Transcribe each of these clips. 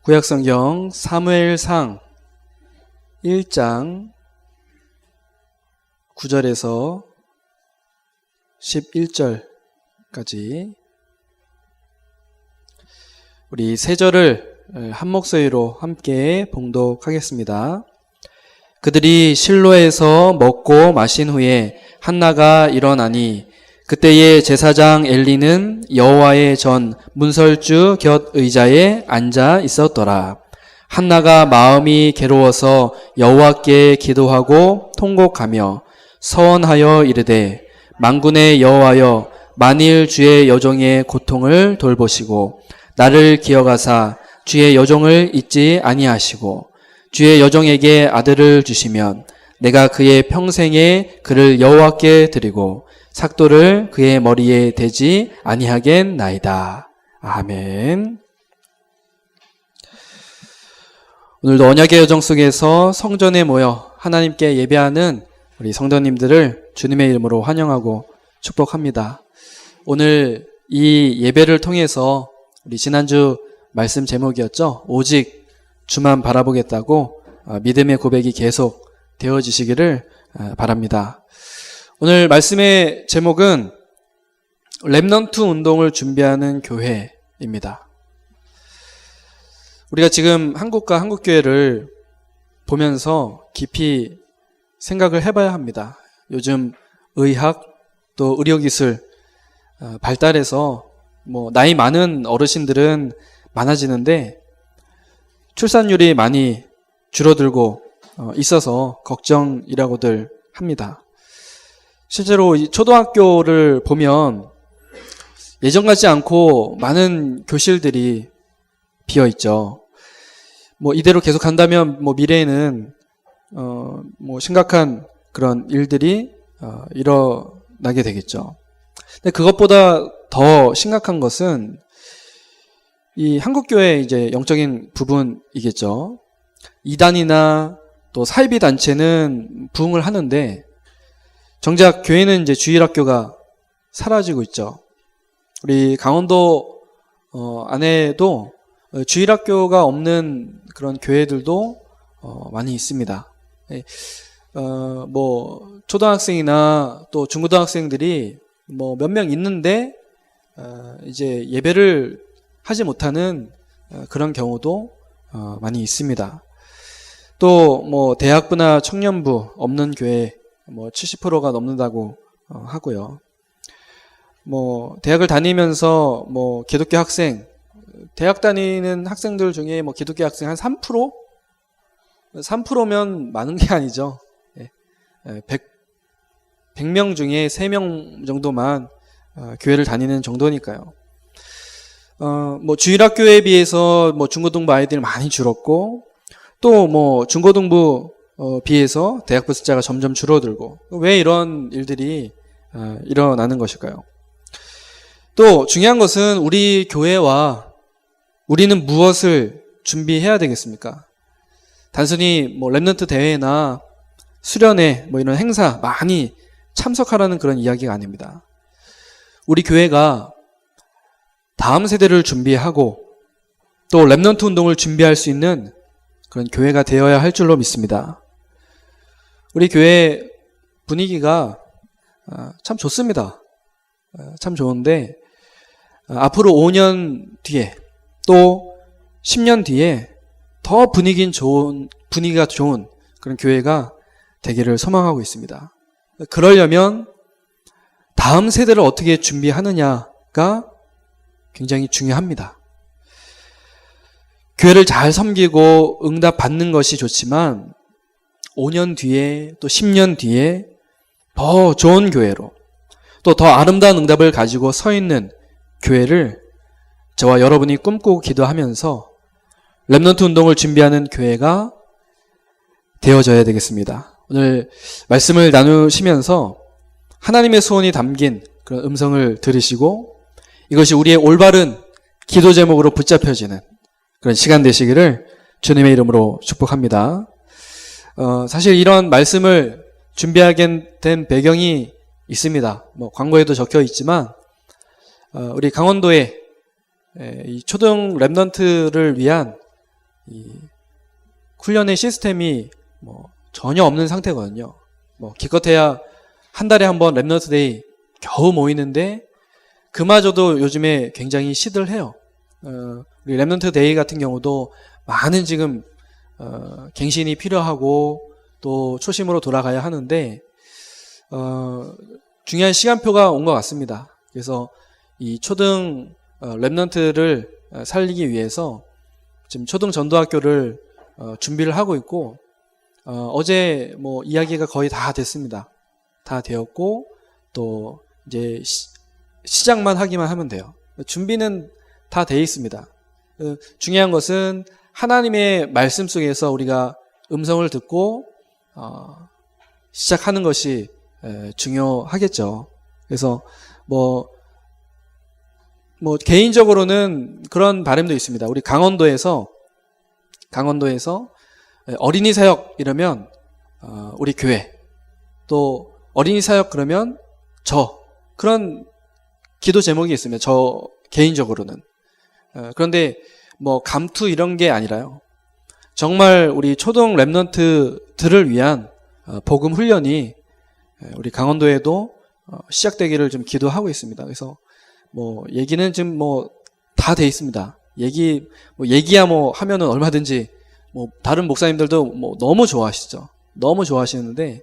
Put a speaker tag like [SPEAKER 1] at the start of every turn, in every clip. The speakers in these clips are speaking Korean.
[SPEAKER 1] 구약성경 사무엘상 1장 9절에서 11절까지 우리 세 절을 한 목소리로 함께 봉독하겠습니다. 그들이 실로에서 먹고 마신 후에 한나가 일어나니 그때의 제사장 엘리는 여호와의 전 문설주 곁 의자에 앉아 있었더라. 한나가 마음이 괴로워서 여호와께 기도하고 통곡하며 서원하여 이르되 만군의 여호와여 만일 주의 여종의 고통을 돌보시고 나를 기억하사 주의 여종을 잊지 아니하시고 주의 여종에게 아들을 주시면 내가 그의 평생에 그를 여호와께 드리고 삭도를 그의 머리에 대지 아니하겠나이다. 아멘. 오늘도 언약의 여정 속에서 성전에 모여 하나님께 예배하는 우리 성도님들을 주님의 이름으로 환영하고 축복합니다. 오늘 이 예배를 통해서 우리 지난주 말씀 제목이었죠. 오직 주만 바라보겠다고 믿음의 고백이 계속 되어지시기를 바랍니다. 오늘 말씀의 제목은 렘넌트 운동을 준비하는 교회입니다. 우리가 지금 한국과 한국교회를 보면서 깊이 생각을 해봐야 합니다. 요즘 의학 또 의료기술 발달해서 나이 많은 어르신들은 많아지는데 출산율이 많이 줄어들고 있어서 걱정이라고들 합니다. 실제로 초등학교를 보면 예전 같지 않고 많은 교실들이 비어 있죠. 이대로 계속 간다면 미래에는 심각한 그런 일들이 일어나게 되겠죠. 근데 그것보다 더 심각한 것은 이 한국교회의 이제 영적인 부분이겠죠. 이단이나 또 사이비 단체는 부흥을 하는데 정작 교회는 이제 주일학교가 사라지고 있죠. 우리 강원도 안에도 주일학교가 없는 그런 교회들도 많이 있습니다. 초등학생이나 또 중고등학생들이 몇 명 있는데 이제 예배를 하지 못하는 그런 경우도 많이 있습니다. 또 대학부나 청년부 없는 교회 70%가 넘는다고 하고요. 대학을 다니면서 기독교 학생, 대학 다니는 학생들 중에 기독교 학생 한 3%? 3%면 많은 게 아니죠. 100명 중에 3명 정도만 교회를 다니는 정도니까요. 주일학교에 비해서 중고등부 아이들이 많이 줄었고 또 중고등부 비해서 대학부 숫자가 점점 줄어들고 왜 이런 일들이 일어나는 것일까요? 또 중요한 것은 우리 교회와 우리는 무엇을 준비해야 되겠습니까? 단순히 렘넌트 대회나 수련회 이런 행사 많이 참석하라는 그런 이야기가 아닙니다. 우리 교회가 다음 세대를 준비하고 또 렘넌트 운동을 준비할 수 있는 그런 교회가 되어야 할 줄로 믿습니다. 우리 교회 분위기가 참 좋습니다. 참 좋은데 앞으로 5년 뒤에 또 10년 뒤에 더 분위기가 좋은 그런 교회가 되기를 소망하고 있습니다. 그러려면 다음 세대를 어떻게 준비하느냐가 굉장히 중요합니다. 교회를 잘 섬기고 응답 받는 것이 좋지만 5년 뒤에 또 10년 뒤에 더 좋은 교회로 또 더 아름다운 응답을 가지고 서 있는 교회를 저와 여러분이 꿈꾸고 기도하면서 렘넌트 운동을 준비하는 교회가 되어져야 되겠습니다. 오늘 말씀을 나누시면서 하나님의 소원이 담긴 그런 음성을 들으시고 이것이 우리의 올바른 기도 제목으로 붙잡혀지는 그런 시간 되시기를 주님의 이름으로 축복합니다. 사실 이런 말씀을 준비하게 된 배경이 있습니다. 광고에도 적혀 있지만 우리 강원도에 이 초등 렘넌트를 위한 이 훈련의 시스템이 전혀 없는 상태거든요. 기껏해야 한 달에 한 번 랩넌트 데이 겨우 모이는데 그마저도 요즘에 굉장히 시들해요. 우리 랩넌트 데이 같은 경우도 많은 지금 갱신이 필요하고 또 초심으로 돌아가야 하는데 중요한 시간표가 온 것 같습니다. 그래서 이 초등 랩넌트를 살리기 위해서 지금 초등 전도학교를 준비를 하고 있고 어제 이야기가 거의 다 됐습니다. 다 되었고 또 이제 시작만 하기만 하면 돼요. 준비는 다 돼 있습니다. 중요한 것은 하나님의 말씀 속에서 우리가 음성을 듣고 시작하는 것이 중요하겠죠. 그래서 개인적으로는 그런 바람도 있습니다. 우리 강원도에서 어린이 사역 이러면 우리 교회, 또 어린이 사역 그러면 그런 기도 제목이 있으면 저 개인적으로는 그런데 감투 이런 게 아니라요. 정말 우리 초등 랩넌트들을 위한 복음 훈련이 우리 강원도에도 시작되기를 좀 기도하고 있습니다. 그래서 얘기는 지금 다 돼 있습니다. 얘기야 하면은 얼마든지 다른 목사님들도 너무 좋아하시죠. 너무 좋아하시는데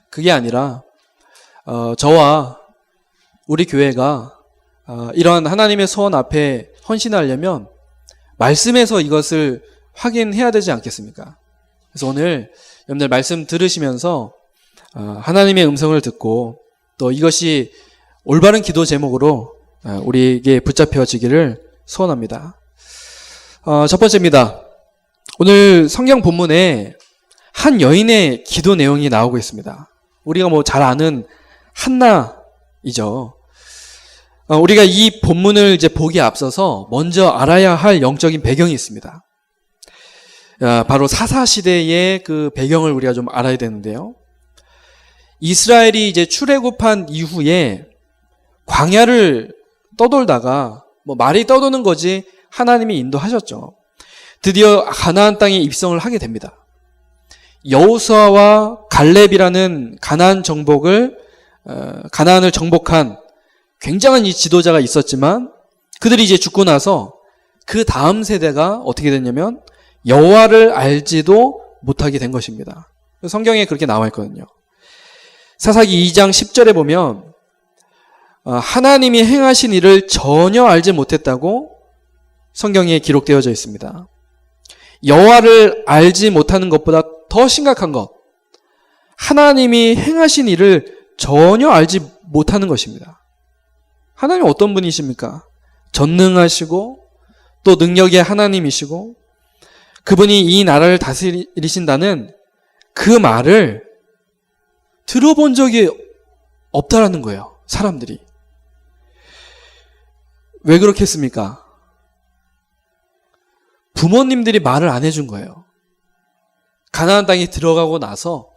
[SPEAKER 1] 그게 아니라 저와 우리 교회가 이러한 하나님의 소원 앞에 헌신하려면 말씀에서 이것을 확인해야 되지 않겠습니까? 그래서 오늘 여러분들 말씀 들으시면서 하나님의 음성을 듣고 또 이것이 올바른 기도 제목으로 우리에게 붙잡혀지기를 소원합니다. 첫 번째입니다. 오늘 성경 본문에 한 여인의 기도 내용이 나오고 있습니다. 우리가 잘 아는 한나이죠. 우리가 이 본문을 이제 보기에 앞서서 먼저 알아야 할 영적인 배경이 있습니다. 바로 사사시대의 그 배경을 우리가 좀 알아야 되는데요. 이스라엘이 이제 출애굽한 이후에 광야를 떠돌다가 말이 떠도는 거지 하나님이 인도하셨죠. 드디어 가나안 땅에 입성을 하게 됩니다. 여호수아와 갈렙이라는 가나안을 정복한 굉장한 이 지도자가 있었지만 그들이 이제 죽고 나서 그 다음 세대가 어떻게 됐냐면 여호와를 알지도 못하게 된 것입니다. 성경에 그렇게 나와 있거든요. 사사기 2장 10절에 보면 하나님이 행하신 일을 전혀 알지 못했다고 성경에 기록되어져 있습니다. 여호와를 알지 못하는 것보다 더 심각한 것, 하나님이 행하신 일을 전혀 알지 못하는 것입니다. 하나님 어떤 분이십니까? 전능하시고 또 능력의 하나님이시고 그분이 이 나라를 다스리신다는 그 말을 들어본 적이 없다라는 거예요. 사람들이. 왜 그렇겠습니까? 부모님들이 말을 안 해준 거예요. 가나안 땅에 들어가고 나서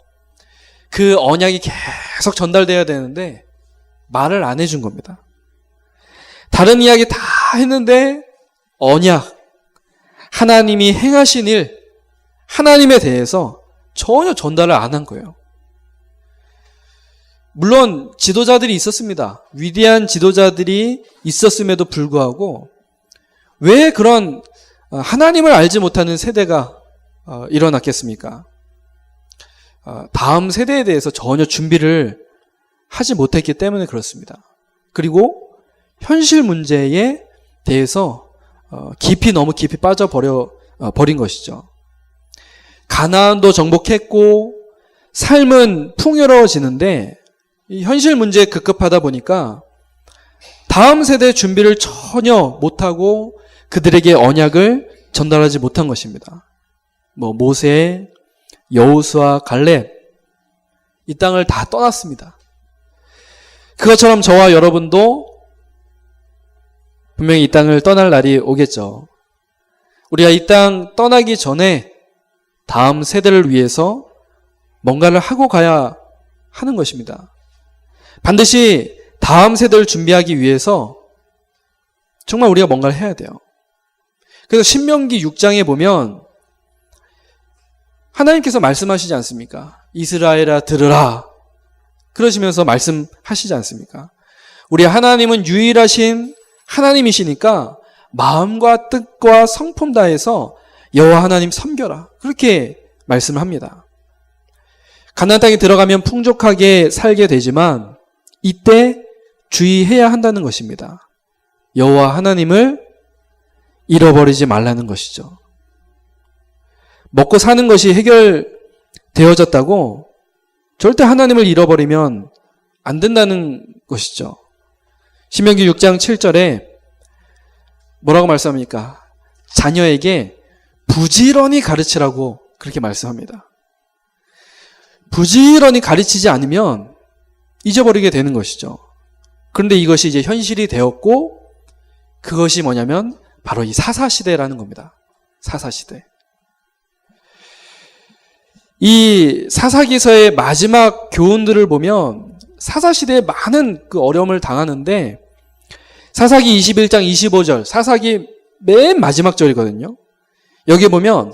[SPEAKER 1] 그 언약이 계속 전달돼야 되는데 말을 안 해준 겁니다. 다른 이야기 다 했는데 언약, 하나님이 행하신 일, 하나님에 대해서 전혀 전달을 안 한 거예요. 물론 지도자들이 있었습니다. 위대한 지도자들이 있었음에도 불구하고 왜 그런 하나님을 알지 못하는 세대가 일어났겠습니까? 다음 세대에 대해서 전혀 준비를 하지 못했기 때문에 그렇습니다. 그리고 현실 문제에 대해서 너무 깊이 빠져버린 것이죠. 가나안도 정복했고 삶은 풍요로워지는데 이 현실 문제에 급급하다 보니까 다음 세대 준비를 전혀 못하고 그들에게 언약을 전달하지 못한 것입니다. 모세, 여호수아, 갈렙 이 땅을 다 떠났습니다. 그것처럼 저와 여러분도 분명히 이 땅을 떠날 날이 오겠죠. 우리가 이 땅 떠나기 전에 다음 세대를 위해서 뭔가를 하고 가야 하는 것입니다. 반드시 다음 세대를 준비하기 위해서 정말 우리가 뭔가를 해야 돼요. 그래서 신명기 6장에 보면 하나님께서 말씀하시지 않습니까? 이스라엘아 들으라. 그러시면서 말씀하시지 않습니까? 우리 하나님은 유일하신 하나님이시니까 마음과 뜻과 성품 다해서 여호와 하나님 섬겨라. 그렇게 말씀을 합니다. 가나안 땅에 들어가면 풍족하게 살게 되지만 이때 주의해야 한다는 것입니다. 여호와 하나님을 잃어버리지 말라는 것이죠. 먹고 사는 것이 해결되어졌다고 절대 하나님을 잃어버리면 안 된다는 것이죠. 신명기 6장 7절에 뭐라고 말씀합니까? 자녀에게 부지런히 가르치라고 그렇게 말씀합니다. 부지런히 가르치지 않으면 잊어버리게 되는 것이죠. 그런데 이것이 이제 현실이 되었고 그것이 뭐냐면 바로 이 사사시대라는 겁니다. 사사시대. 이 사사기서의 마지막 교훈들을 보면 사사시대에 많은 그 어려움을 당하는데 사사기 21장 25절, 사사기 맨 마지막 절이거든요. 여기 보면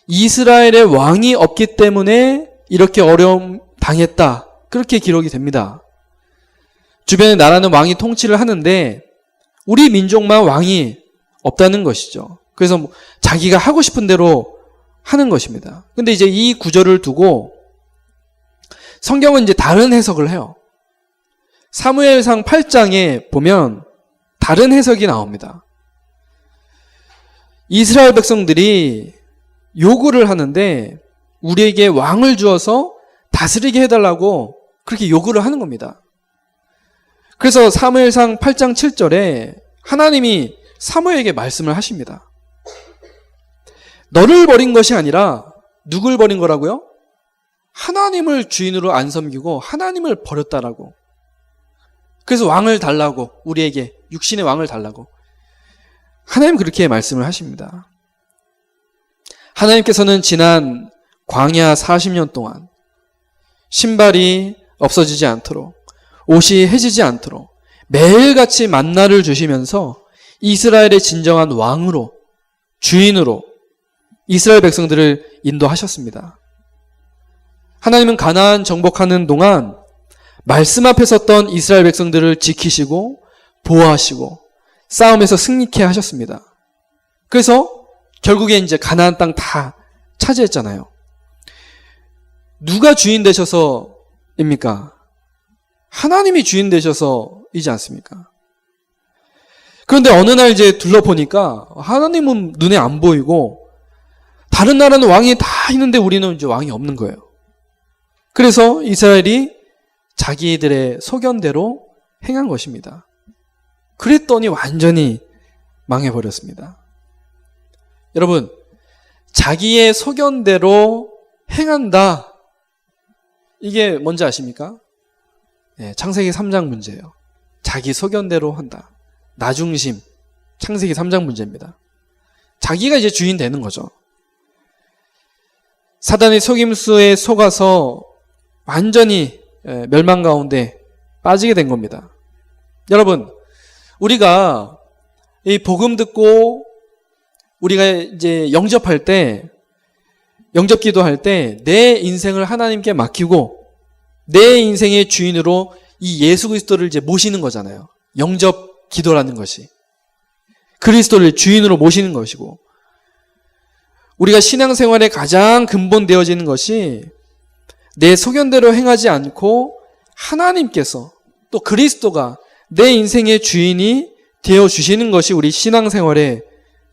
[SPEAKER 1] 이스라엘의 왕이 없기 때문에 이렇게 어려움 당했다. 그렇게 기록이 됩니다. 주변의 나라는 왕이 통치를 하는데 우리 민족만 왕이 없다는 것이죠. 그래서 자기가 하고 싶은 대로 하는 것입니다. 근데 이제 이 구절을 두고 성경은 이제 다른 해석을 해요. 사무엘상 8장에 보면 다른 해석이 나옵니다. 이스라엘 백성들이 요구를 하는데 우리에게 왕을 주어서 다스리게 해달라고 그렇게 요구를 하는 겁니다. 그래서 사무엘상 8장 7절에 하나님이 사무엘에게 말씀을 하십니다. 너를 버린 것이 아니라 누굴 버린 거라고요? 하나님을 주인으로 안 섬기고 하나님을 버렸다라고. 그래서 왕을 달라고, 우리에게 육신의 왕을 달라고. 하나님 그렇게 말씀을 하십니다. 하나님께서는 지난 광야 40년 동안 신발이 없어지지 않도록, 옷이 해지지 않도록 매일같이 만나를 주시면서 이스라엘의 진정한 왕으로, 주인으로 이스라엘 백성들을 인도하셨습니다. 하나님은 가나안 정복하는 동안 말씀 앞에 섰던 이스라엘 백성들을 지키시고 보호하시고 싸움에서 승리케 하셨습니다. 그래서 결국에 이제 가나안 땅 다 차지했잖아요. 누가 주인 되셔서입니까? 하나님이 주인 되셔서이지 않습니까? 그런데 어느 날 이제 둘러보니까 하나님은 눈에 안 보이고 다른 나라는 왕이 다 있는데 우리는 이제 왕이 없는 거예요. 그래서 이스라엘이 자기들의 소견대로 행한 것입니다. 그랬더니 완전히 망해버렸습니다. 여러분, 자기의 소견대로 행한다. 이게 뭔지 아십니까? 네, 창세기 3장 문제예요. 자기 소견대로 한다. 나중심. 창세기 3장 문제입니다. 자기가 이제 주인 되는 거죠. 사단의 속임수에 속아서 완전히 멸망 가운데 빠지게 된 겁니다. 여러분, 우리가 이 복음 듣고 우리가 이제 영접할 때, 영접 기도할 때 내 인생을 하나님께 맡기고 내 인생의 주인으로 이 예수 그리스도를 이제 모시는 거잖아요. 영접 기도라는 것이. 그리스도를 주인으로 모시는 것이고, 우리가 신앙생활에 가장 근본되어지는 것이 내 소견대로 행하지 않고 하나님께서 또 그리스도가 내 인생의 주인이 되어주시는 것이 우리 신앙생활의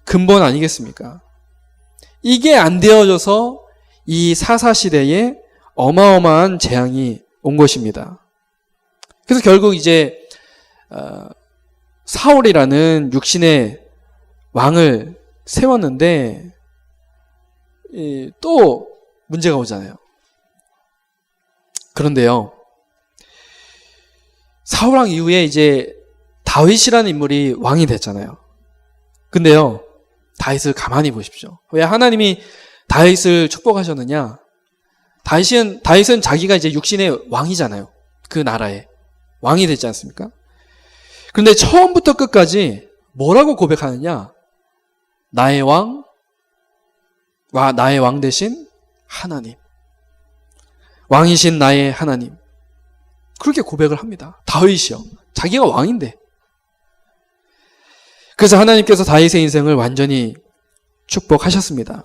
[SPEAKER 1] 근본 아니겠습니까? 이게 안 되어져서 이 사사시대에 어마어마한 재앙이 온 것입니다. 그래서 결국 이제 사울이라는 육신의 왕을 세웠는데 또 문제가 오잖아요. 그런데요, 사울왕 이후에 이제 다윗이라는 인물이 왕이 됐잖아요. 근데요, 다윗을 가만히 보십시오. 왜 하나님이 다윗을 축복하셨느냐? 다윗은 자기가 이제 육신의 왕이잖아요. 그 나라의 왕이 됐지 않습니까? 그런데 처음부터 끝까지 뭐라고 고백하느냐? 나의 왕 대신 하나님. 왕이신 나의 하나님. 그렇게 고백을 합니다. 다윗이요. 자기가 왕인데. 그래서 하나님께서 다윗의 인생을 완전히 축복하셨습니다.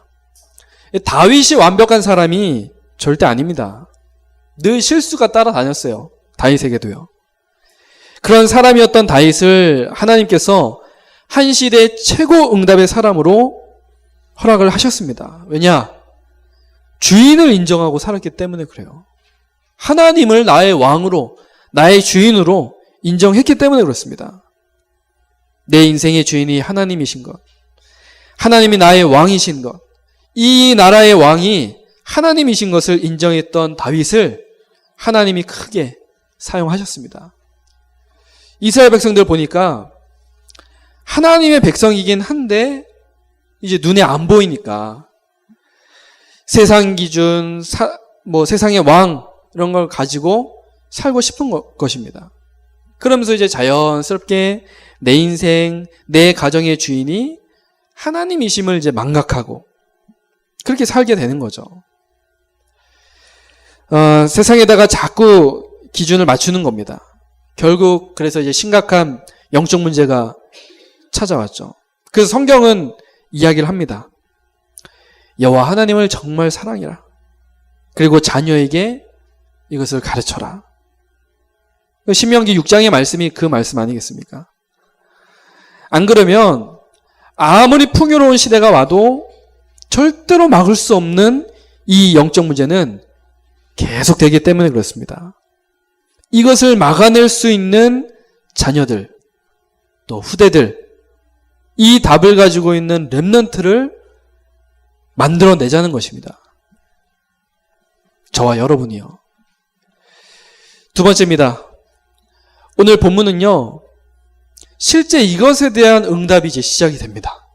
[SPEAKER 1] 다윗이 완벽한 사람이 절대 아닙니다. 늘 실수가 따라다녔어요. 다윗에게도요. 그런 사람이었던 다윗을 하나님께서 한 시대 최고 응답의 사람으로 허락을 하셨습니다. 왜냐? 주인을 인정하고 살았기 때문에 그래요. 하나님을 나의 왕으로, 나의 주인으로 인정했기 때문에 그렇습니다. 내 인생의 주인이 하나님이신 것, 하나님이 나의 왕이신 것, 이 나라의 왕이 하나님이신 것을 인정했던 다윗을 하나님이 크게 사용하셨습니다. 이스라엘 백성들 보니까 하나님의 백성이긴 한데 이제 눈에 안 보이니까 세상 기준, 세상의 왕 이런 걸 가지고 살고 싶은 것입니다. 그러면서 이제 자연스럽게 내 인생, 내 가정의 주인이 하나님이심을 이제 망각하고 그렇게 살게 되는 거죠. 세상에다가 자꾸 기준을 맞추는 겁니다. 결국 그래서 이제 심각한 영적 문제가 찾아왔죠. 그래서 성경은 이야기를 합니다. 여호와 하나님을 정말 사랑해라. 그리고 자녀에게 이것을 가르쳐라. 신명기 6장의 말씀이 그 말씀 아니겠습니까? 안 그러면 아무리 풍요로운 시대가 와도 절대로 막을 수 없는 이 영적 문제는 계속되기 때문에 그렇습니다. 이것을 막아낼 수 있는 자녀들, 또 후대들, 이 답을 가지고 있는 렘넌트를 만들어내자는 것입니다. 저와 여러분이요. 두 번째입니다. 오늘 본문은요, 실제 이것에 대한 응답이 이제 시작이 됩니다.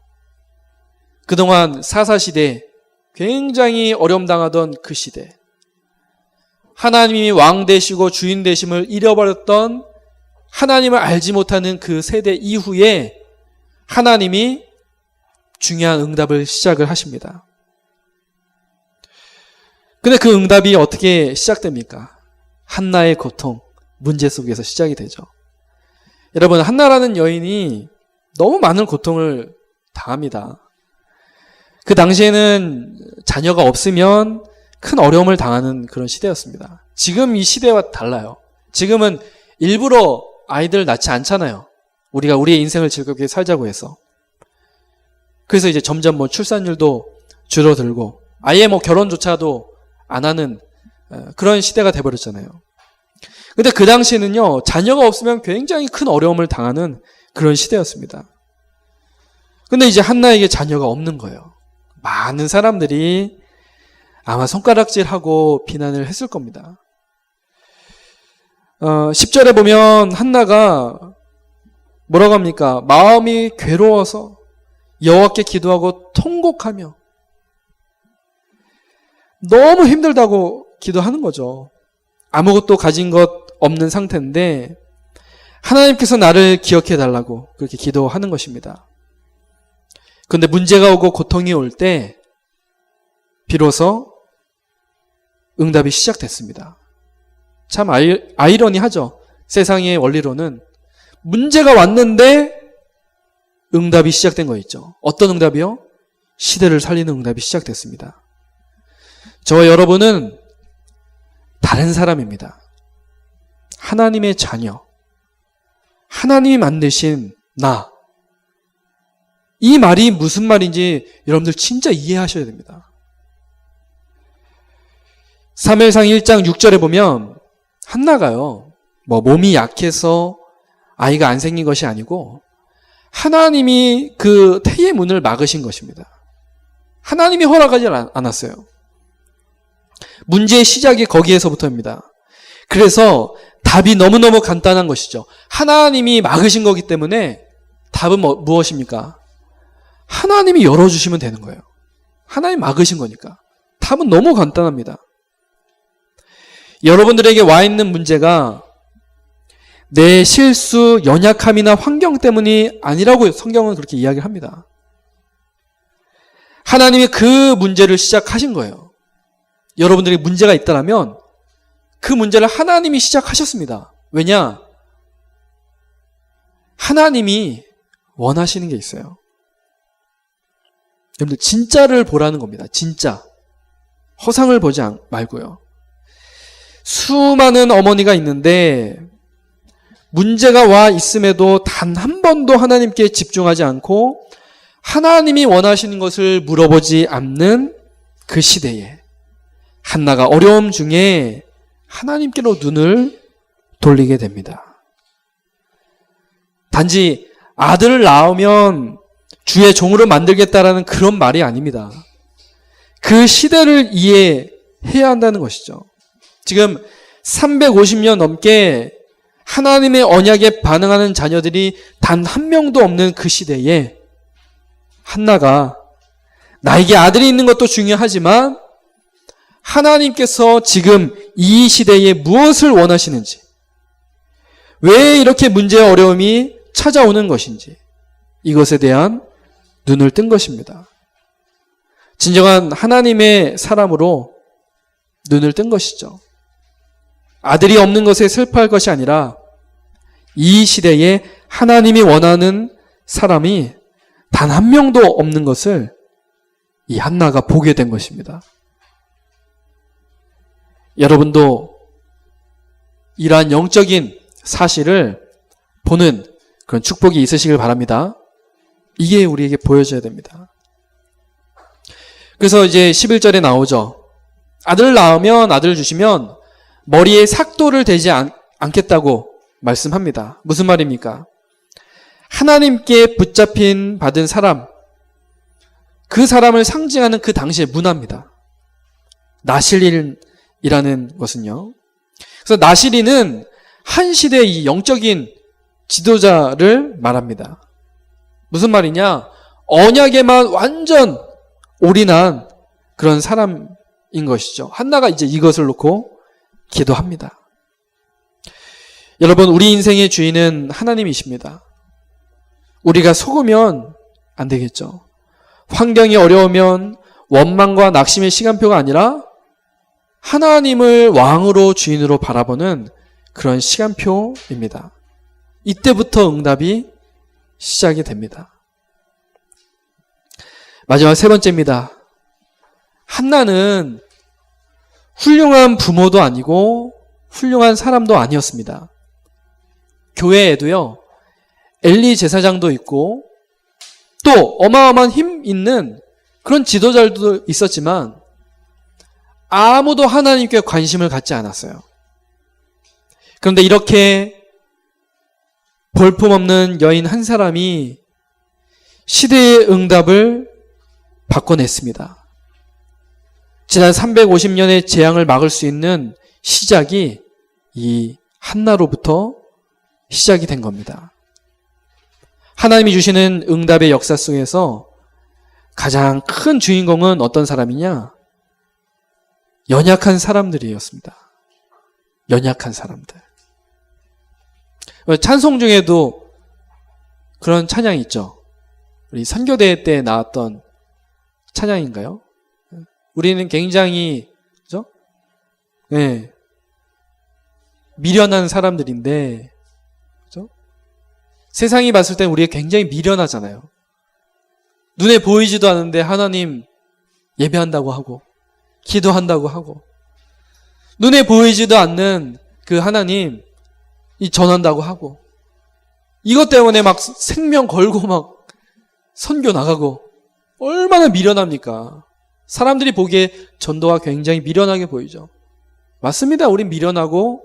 [SPEAKER 1] 그동안 사사시대, 굉장히 어려움당하던 그 시대, 하나님이 왕 되시고 주인 되심을 잃어버렸던 하나님을 알지 못하는 그 세대 이후에 하나님이 중요한 응답을 시작을 하십니다. 근데 그 응답이 어떻게 시작됩니까? 한나의 고통, 문제 속에서 시작이 되죠. 여러분, 한나라는 여인이 너무 많은 고통을 당합니다. 그 당시에는 자녀가 없으면 큰 어려움을 당하는 그런 시대였습니다. 지금 이 시대와 달라요. 지금은 일부러 아이들 낳지 않잖아요. 우리가 우리의 인생을 즐겁게 살자고 해서. 그래서 이제 점점 출산율도 줄어들고 아예 결혼조차도 안 하는 그런 시대가 돼버렸잖아요. 근데 그 당시에는요, 자녀가 없으면 굉장히 큰 어려움을 당하는 그런 시대였습니다. 근데 이제 한나에게 자녀가 없는 거예요. 많은 사람들이 아마 손가락질하고 비난을 했을 겁니다. 10절에 보면 한나가 뭐라고 합니까? 마음이 괴로워서 여호와께 기도하고 통곡하며 너무 힘들다고 기도하는 거죠. 아무것도 가진 것 없는 상태인데 하나님께서 나를 기억해 달라고 그렇게 기도하는 것입니다. 그런데 문제가 오고 고통이 올 때 비로소 응답이 시작됐습니다. 참 아이러니하죠. 세상의 원리로는 문제가 왔는데 응답이 시작된 거 있죠. 어떤 응답이요? 시대를 살리는 응답이 시작됐습니다. 저와 여러분은 다른 사람입니다. 하나님의 자녀, 하나님이 만드신 나. 이 말이 무슨 말인지 여러분들 진짜 이해하셔야 됩니다. 사무엘상 1장 6절에 보면 한나가요, 몸이 약해서 아이가 안 생긴 것이 아니고 하나님이 그 태의 문을 막으신 것입니다. 하나님이 허락하지 않았어요. 문제의 시작이 거기에서부터입니다. 그래서 답이 너무너무 간단한 것이죠. 하나님이 막으신 거기 때문에 답은 무엇입니까? 하나님이 열어주시면 되는 거예요. 하나님이 막으신 거니까. 답은 너무 간단합니다. 여러분들에게 와 있는 문제가 내 실수, 연약함이나 환경 때문이 아니라고 성경은 그렇게 이야기를 합니다. 하나님이 그 문제를 시작하신 거예요. 여러분들이 문제가 있다면 그 문제를 하나님이 시작하셨습니다. 왜냐? 하나님이 원하시는 게 있어요. 여러분들 진짜를 보라는 겁니다. 진짜. 허상을 보지 말고요. 수많은 어머니가 있는데 문제가 와 있음에도 단 한 번도 하나님께 집중하지 않고 하나님이 원하시는 것을 물어보지 않는 그 시대에 한나가 어려움 중에 하나님께로 눈을 돌리게 됩니다. 단지 아들을 낳으면 주의 종으로 만들겠다라는 그런 말이 아닙니다. 그 시대를 이해해야 한다는 것이죠. 지금 350년 넘게 하나님의 언약에 반응하는 자녀들이 단 한 명도 없는 그 시대에 한나가 나에게 아들이 있는 것도 중요하지만 하나님께서 지금 이 시대에 무엇을 원하시는지, 왜 이렇게 문제와 어려움이 찾아오는 것인지 이것에 대한 눈을 뜬 것입니다. 진정한 하나님의 사람으로 눈을 뜬 것이죠. 아들이 없는 것에 슬퍼할 것이 아니라 이 시대에 하나님이 원하는 사람이 단 한 명도 없는 것을 이 한나가 보게 된 것입니다. 여러분도 이러한 영적인 사실을 보는 그런 축복이 있으시길 바랍니다. 이게 우리에게 보여져야 됩니다. 그래서 이제 11절에 나오죠. 아들을 낳으면, 아들을 주시면 머리에 삭도를 대지 않겠다고 말씀합니다. 무슨 말입니까? 하나님께 붙잡힌 받은 사람, 그 사람을 상징하는 그 당시의 문화입니다. 나실인이라는 것은요. 그래서 나실인은 한 시대의 이 영적인 지도자를 말합니다. 무슨 말이냐? 언약에만 완전 올인한 그런 사람인 것이죠. 한나가 이제 이것을 놓고 기도합니다. 여러분, 우리 인생의 주인은 하나님이십니다. 우리가 속으면 안 되겠죠. 환경이 어려우면 원망과 낙심의 시간표가 아니라 하나님을 왕으로 주인으로 바라보는 그런 시간표입니다. 이때부터 응답이 시작이 됩니다. 마지막 세 번째입니다. 한나는 훌륭한 부모도 아니고 훌륭한 사람도 아니었습니다. 교회에도요, 엘리 제사장도 있고 또 어마어마한 힘 있는 그런 지도자들도 있었지만 아무도 하나님께 관심을 갖지 않았어요. 그런데 이렇게 볼품없는 여인 한 사람이 시대의 응답을 바꿔냈습니다. 지난 350년의 재앙을 막을 수 있는 시작이 이 한나로부터 시작이 된 겁니다. 하나님이 주시는 응답의 역사 속에서 가장 큰 주인공은 어떤 사람이냐? 연약한 사람들이었습니다. 연약한 사람들. 찬송 중에도 그런 찬양이 있죠. 우리 선교대회 때 나왔던 찬양인가요? 우리는 굉장히, 그죠? 네. 미련한 사람들인데, 그죠? 세상이 봤을 땐 우리가 굉장히 미련하잖아요. 눈에 보이지도 않는데 하나님 예배한다고 하고, 기도한다고 하고, 눈에 보이지도 않는 그 하나님 이 전한다고 하고, 이것 때문에 막 생명 걸고 막 선교 나가고, 얼마나 미련합니까? 사람들이 보기에 전도가 굉장히 미련하게 보이죠. 맞습니다. 우린 미련하고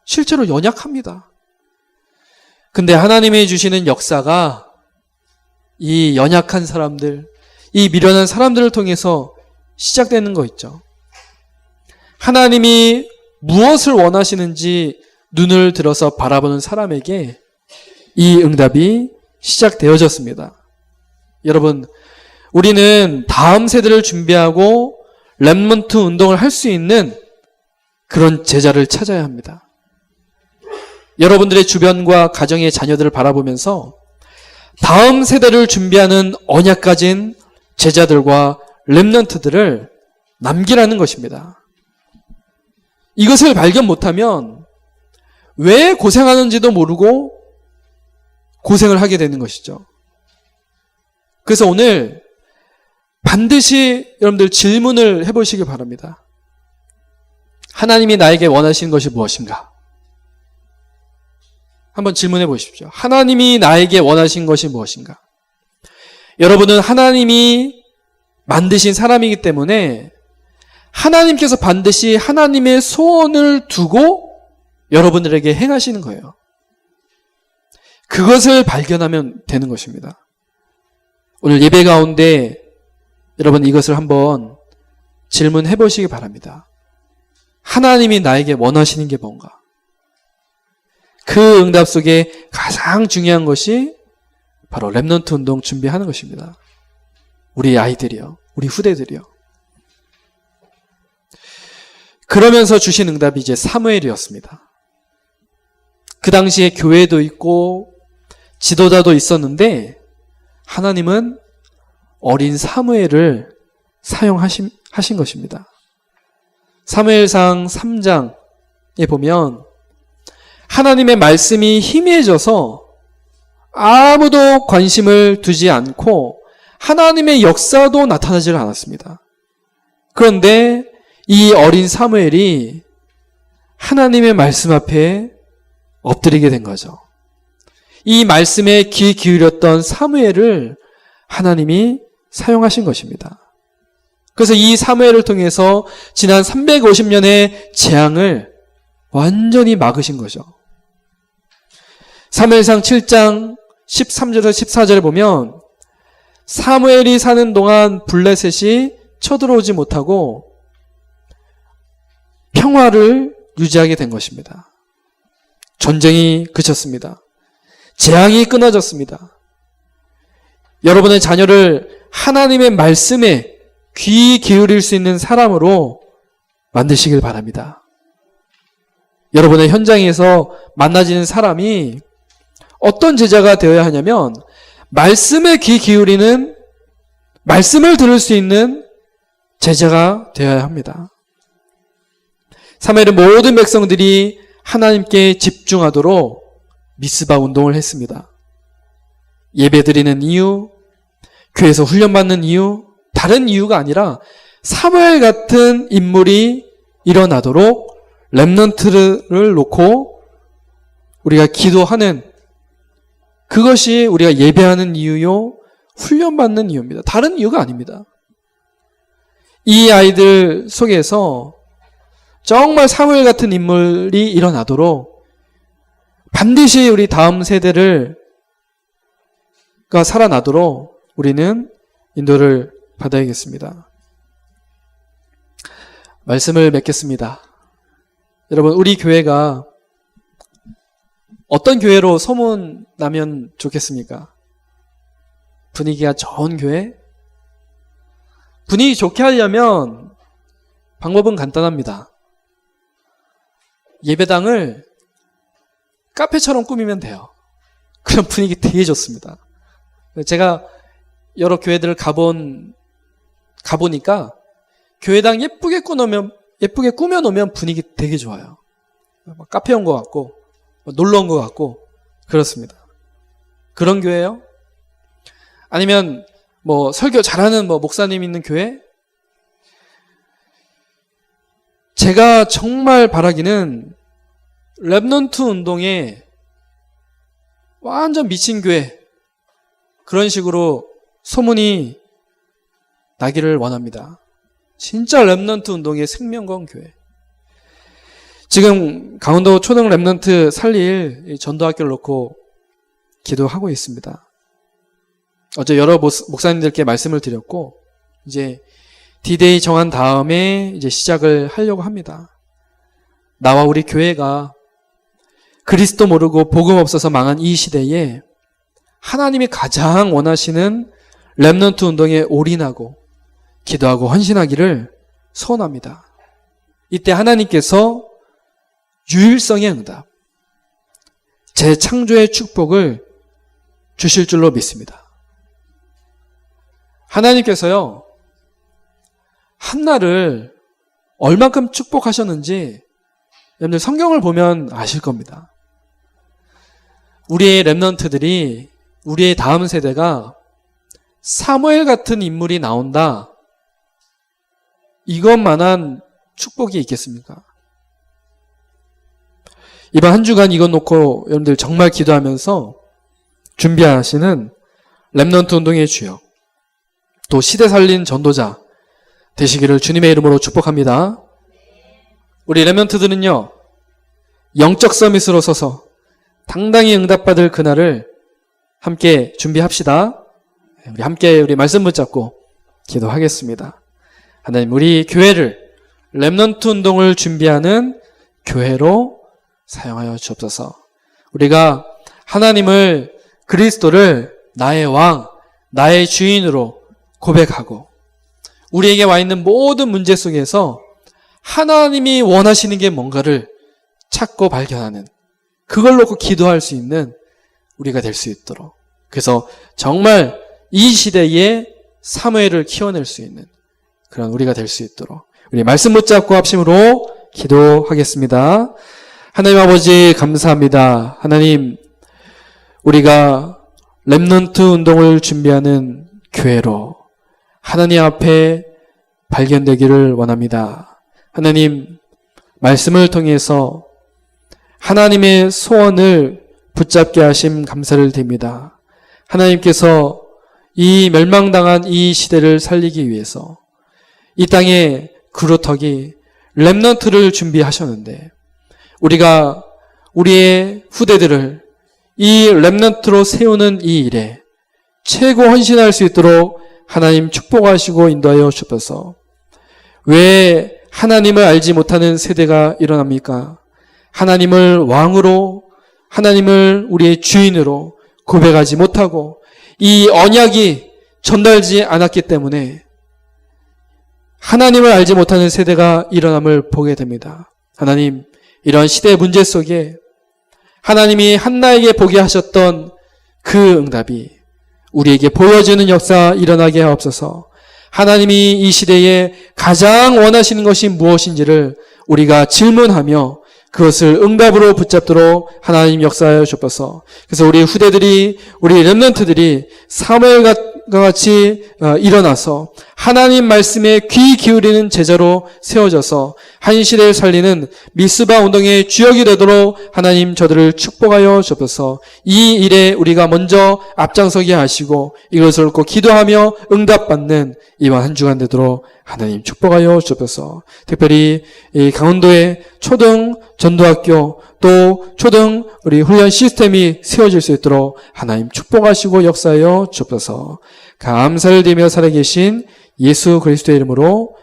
[SPEAKER 1] 실제로 연약합니다. 근데 하나님이 주시는 역사가 이 연약한 사람들, 이 미련한 사람들을 통해서 시작되는 거 있죠. 하나님이 무엇을 원하시는지 눈을 들어서 바라보는 사람에게 이 응답이 시작되어졌습니다. 여러분, 우리는 다음 세대를 준비하고 렘넌트 운동을 할 수 있는 그런 제자를 찾아야 합니다. 여러분들의 주변과 가정의 자녀들을 바라보면서 다음 세대를 준비하는 언약 가진 제자들과 렘넌트들을 남기라는 것입니다. 이것을 발견 못하면 왜 고생하는지도 모르고 고생을 하게 되는 것이죠. 그래서 오늘 반드시 여러분들 질문을 해보시기 바랍니다. 하나님이 나에게 원하시는 것이 무엇인가? 한번 질문해 보십시오. 하나님이 나에게 원하신 것이 무엇인가? 여러분은 하나님이 만드신 사람이기 때문에 하나님께서 반드시 하나님의 소원을 두고 여러분들에게 행하시는 거예요. 그것을 발견하면 되는 것입니다. 오늘 예배 가운데 여러분 이것을 한번 질문해 보시기 바랍니다. 하나님이 나에게 원하시는 게 뭔가? 그 응답 속에 가장 중요한 것이 바로 렘넌트 운동 준비하는 것입니다. 우리 아이들이요. 우리 후대들이요. 그러면서 주신 응답이 이제 사무엘이었습니다. 그 당시에 교회도 있고 지도자도 있었는데 하나님은 어린 사무엘을 사용하신 것입니다. 사무엘상 3장에 보면 하나님의 말씀이 희미해져서 아무도 관심을 두지 않고 하나님의 역사도 나타나지 않았습니다. 그런데 이 어린 사무엘이 하나님의 말씀 앞에 엎드리게 된 거죠. 이 말씀에 귀 기울였던 사무엘을 하나님이 사용하신 것입니다. 그래서 이 사무엘을 통해서 지난 350년의 재앙을 완전히 막으신 거죠. 사무엘상 7장 13절에서 14절에 보면 사무엘이 사는 동안 블레셋이 쳐들어오지 못하고 평화를 유지하게 된 것입니다. 전쟁이 그쳤습니다. 재앙이 끊어졌습니다. 여러분의 자녀를 하나님의 말씀에 귀 기울일 수 있는 사람으로 만드시길 바랍니다. 여러분의 현장에서 만나지는 사람이 어떤 제자가 되어야 하냐면 말씀에 귀 기울이는, 말씀을 들을 수 있는 제자가 되어야 합니다. 사무엘은 모든 백성들이 하나님께 집중하도록 미스바 운동을 했습니다. 예배드리는 이유, 교회에서 훈련받는 이유, 다른 이유가 아니라 사무엘 같은 인물이 일어나도록 렘넌트를 놓고 우리가 기도하는, 그것이 우리가 예배하는 이유요, 훈련받는 이유입니다. 다른 이유가 아닙니다. 이 아이들 속에서 정말 사무엘 같은 인물이 일어나도록 반드시 우리 다음 세대가 살아나도록 우리는 인도를 받아야겠습니다. 말씀을 맺겠습니다. 여러분, 우리 교회가 어떤 교회로 소문나면 좋겠습니까? 분위기가 좋은 교회? 분위기 좋게 하려면 방법은 간단합니다. 예배당을 카페처럼 꾸미면 돼요. 그럼 분위기 되게 좋습니다. 제가 여러 교회들을 가보니까 교회당 예쁘게 꾸며놓으면 분위기 되게 좋아요. 카페 온 것 같고 놀러 온 것 같고 그렇습니다. 그런 교회요? 아니면 설교 잘하는 목사님 있는 교회? 제가 정말 바라기는 렘넌트 운동에 완전 미친 교회, 그런 식으로 소문이 나기를 원합니다. 진짜 렘넌트 운동의 생명건 교회. 지금 강원도 초등 렘넌트 살릴 전도학교를 놓고 기도하고 있습니다. 어제 여러 목사님들께 말씀을 드렸고 이제 D-Day 정한 다음에 이제 시작을 하려고 합니다. 나와 우리 교회가 그리스도 모르고 복음 없어서 망한 이 시대에 하나님이 가장 원하시는 렘넌트 운동에 올인하고 기도하고 헌신하기를 소원합니다. 이때 하나님께서 유일성의 응답, 재창조의 축복을 주실 줄로 믿습니다. 하나님께서요, 한나를 얼만큼 축복하셨는지 여러분들 성경을 보면 아실 겁니다. 우리의 렘넌트들이, 우리의 다음 세대가 사무엘 같은 인물이 나온다, 이것만한 축복이 있겠습니까? 이번 한 주간 이것 놓고 여러분들 정말 기도하면서 준비하시는 렘넌트 운동의 주역, 또 시대 살린 전도자 되시기를 주님의 이름으로 축복합니다. 우리 렘넌트들은요, 영적 서밋으로 서서 당당히 응답받을 그날을 함께 준비합시다. 우리 함께 우리 말씀 붙잡고 기도하겠습니다. 하나님, 우리 교회를 렘넌트 운동을 준비하는 교회로 사용하여 주옵소서. 우리가 하나님을, 그리스도를 나의 왕, 나의 주인으로 고백하고 우리에게 와 있는 모든 문제 속에서 하나님이 원하시는 게 뭔가를 찾고 발견하는, 그걸 놓고 기도할 수 있는 우리가 될 수 있도록, 그래서 정말 이 시대에 사무엘을 키워낼 수 있는 그런 우리가 될 수 있도록 우리 말씀 붙잡고 합심으로 기도하겠습니다. 하나님 아버지 감사합니다. 하나님, 우리가 렘넌트 운동을 준비하는 교회로 하나님 앞에 발견되기를 원합니다. 하나님, 말씀을 통해서 하나님의 소원을 붙잡게 하심 감사를 드립니다. 하나님께서 이 멸망당한 이 시대를 살리기 위해서 이 땅에 그루터기 렘넌트를 준비하셨는데, 우리가 우리의 후대들을 이 렘넌트로 세우는 이 일에 최고 헌신할 수 있도록 하나님 축복하시고 인도하여 주옵소서. 왜 하나님을 알지 못하는 세대가 일어납니까? 하나님을 왕으로, 하나님을 우리의 주인으로 고백하지 못하고 이 언약이 전달되지 않았기 때문에 하나님을 알지 못하는 세대가 일어남을 보게 됩니다. 하나님, 이런 시대의 문제 속에 하나님이 한나에게 보게 하셨던 그 응답이 우리에게 보여지는 역사 일어나게 하옵소서. 하나님이 이 시대에 가장 원하시는 것이 무엇인지를 우리가 질문하며 그것을 응답으로 붙잡도록 하나님 역사하여 주옵소서. 그래서 우리 후대들이, 우리 렘넌트들이 사무엘과 같이 일어나서 하나님 말씀에 귀 기울이는 제자로 세워져서 한 시대를 살리는 미스바 운동의 주역이 되도록 하나님 저들을 축복하여 주옵소서. 이 일에 우리가 먼저 앞장서게 하시고 이것을 놓고 기도하며 응답받는 이번 한 주간 되도록 하나님 축복하여 주옵소서. 특별히 이 강원도의 초등 전도학교 또 초등 우리 훈련 시스템이 세워질 수 있도록 하나님 축복하시고 역사하여 주옵소서. 감사를 드리며 살아계신 예수 그리스도의 이름으로